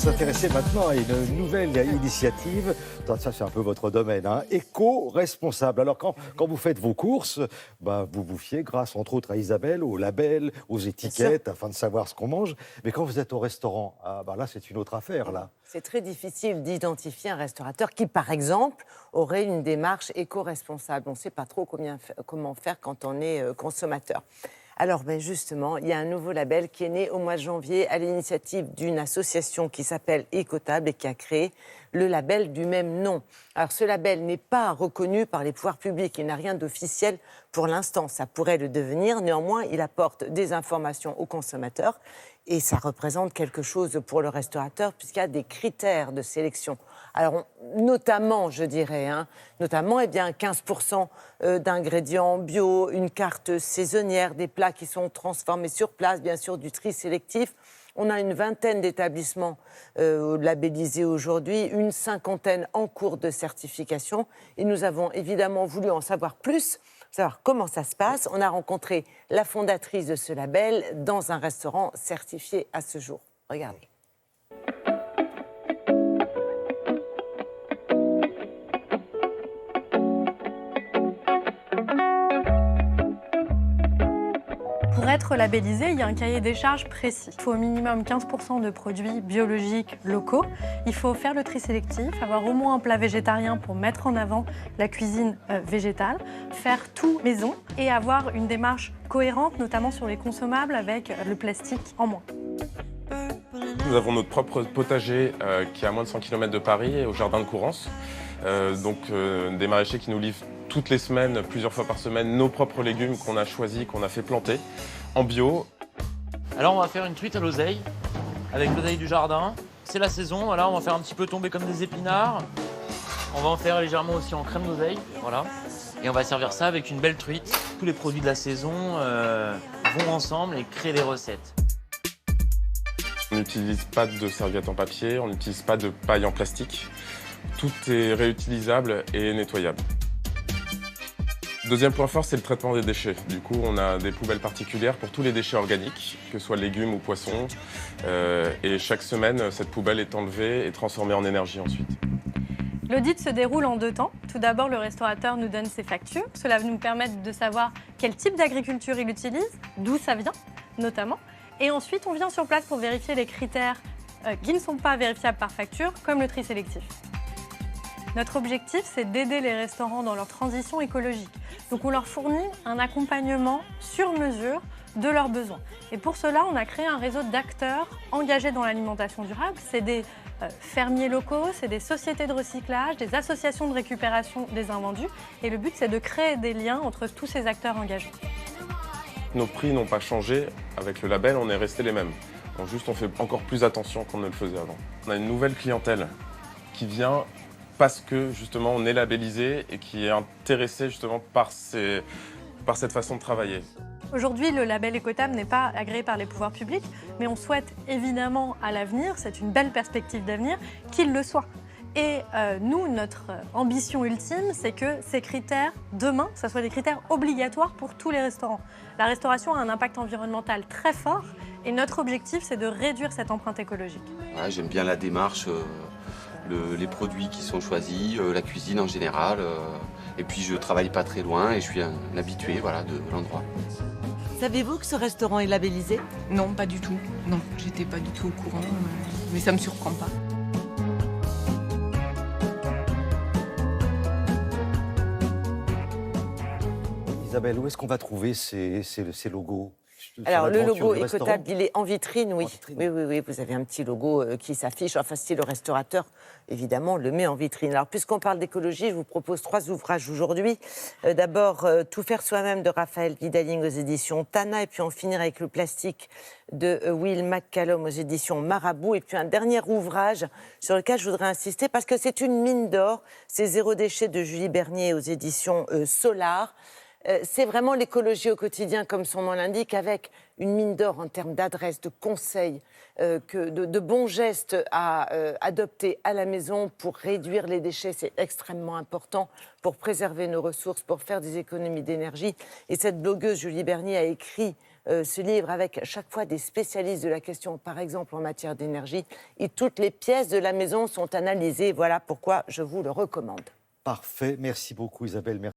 s'intéresser maintenant à une nouvelle initiative. Ça, c'est un peu votre domaine, hein. Éco-responsable. Alors, quand vous faites vos courses, vous vous fiez, grâce entre autres à Isabelle, aux labels, aux étiquettes, afin de savoir ce qu'on mange. Mais quand vous êtes au restaurant, là, c'est une autre affaire, là. C'est très difficile d'identifier un restaurateur qui, par exemple, aurait une démarche éco-responsable. On ne sait pas trop comment faire quand on est consommateur. Alors, justement, il y a un nouveau label qui est né au mois de janvier à l'initiative d'une association qui s'appelle Écotable et qui a créé le label du même nom. Alors, ce label n'est pas reconnu par les pouvoirs publics. Il n'a rien d'officiel pour l'instant. Ça pourrait le devenir. Néanmoins, il apporte des informations aux consommateurs et ça représente quelque chose pour le restaurateur puisqu'il y a des critères de sélection. Alors, notamment, je dirais, 15% d'ingrédients bio, une carte saisonnière, des plats qui sont transformés sur place, bien sûr, du tri sélectif. On a une vingtaine d'établissements labellisés aujourd'hui, une cinquantaine en cours de certification. Et nous avons évidemment voulu en savoir plus, savoir comment ça se passe. On a rencontré la fondatrice de ce label dans un restaurant certifié à ce jour. Regardez. Pour être labellisé, il y a un cahier des charges précis. Il faut au minimum 15% de produits biologiques locaux. Il faut faire le tri sélectif, avoir au moins un plat végétarien pour mettre en avant la cuisine végétale, faire tout maison et avoir une démarche cohérente, notamment sur les consommables avec le plastique en moins. Nous avons notre propre potager qui est à moins de 100 km de Paris, au jardin de Courrance. Des maraîchers qui nous livrent toutes les semaines, plusieurs fois par semaine, nos propres légumes qu'on a choisis, qu'on a fait planter en bio. Alors on va faire une truite à l'oseille, avec l'oseille du jardin. C'est la saison, voilà, on va faire un petit peu tomber comme des épinards. On va en faire légèrement aussi en crème d'oseille, voilà. Et on va servir ça avec une belle truite. Tous les produits de la saison vont ensemble et créent des recettes. On n'utilise pas de serviettes en papier, on n'utilise pas de paille en plastique. Tout est réutilisable et nettoyable. Deuxième point fort, c'est le traitement des déchets. Du coup, on a des poubelles particulières pour tous les déchets organiques, que ce soit légumes ou poissons. Et chaque semaine, cette poubelle est enlevée et transformée en énergie ensuite. L'audit se déroule en 2 temps. Tout d'abord, le restaurateur nous donne ses factures. Cela va nous permettre de savoir quel type d'agriculture il utilise, d'où ça vient, notamment. Et ensuite, on vient sur place pour vérifier les critères qui ne sont pas vérifiables par facture, comme le tri sélectif. Notre objectif, c'est d'aider les restaurants dans leur transition écologique. Donc on leur fournit un accompagnement sur mesure de leurs besoins. Et pour cela, on a créé un réseau d'acteurs engagés dans l'alimentation durable. C'est des fermiers locaux, c'est des sociétés de recyclage, des associations de récupération des invendus. Et le but, c'est de créer des liens entre tous ces acteurs engagés. Nos prix n'ont pas changé. Avec le label, on est resté les mêmes. On fait encore plus attention qu'on ne le faisait avant. On a une nouvelle clientèle qui vient parce que justement on est labellisé et qui est intéressé justement par cette façon de travailler. Aujourd'hui, le label Écotable n'est pas agréé par les pouvoirs publics, mais on souhaite évidemment à l'avenir, c'est une belle perspective d'avenir, qu'il le soit. Et nous, notre ambition ultime, c'est que ces critères, demain, ça soit des critères obligatoires pour tous les restaurants. La restauration a un impact environnemental très fort et notre objectif, c'est de réduire cette empreinte écologique. Ouais, j'aime bien la démarche, les produits qui sont choisis, la cuisine en général. Et puis je travaille pas très loin et je suis un habitué de l'endroit. Savez-vous que ce restaurant est labellisé ? Non, pas du tout. Non, j'étais pas du tout au courant, mais ça me surprend pas. Isabelle, où est-ce qu'on va trouver ces logos ? Alors, le logo Écotable, il est en vitrine, oui. Oui, vous avez un petit logo qui s'affiche. Enfin, si le restaurateur, évidemment, le met en vitrine. Alors, puisqu'on parle d'écologie, je vous propose 3 ouvrages aujourd'hui. D'abord, Tout faire soi-même de Raphaël Vidaling aux éditions Tana. Et puis, on finira avec Le plastique de Will McCallum aux éditions Marabout. Et puis, un dernier ouvrage sur lequel je voudrais insister parce que c'est une mine d'or. C'est Zéro déchet de Julie Bernier aux éditions Solar. C'est vraiment l'écologie au quotidien, comme son nom l'indique, avec une mine d'or en termes d'adresses, de conseils, de bons gestes à adopter à la maison pour réduire les déchets. C'est extrêmement important pour préserver nos ressources, pour faire des économies d'énergie. Et cette blogueuse, Julie Bernier, a écrit ce livre avec chaque fois des spécialistes de la question, par exemple en matière d'énergie, et toutes les pièces de la maison sont analysées. Voilà pourquoi je vous le recommande. Parfait. Merci beaucoup, Isabelle. Merci.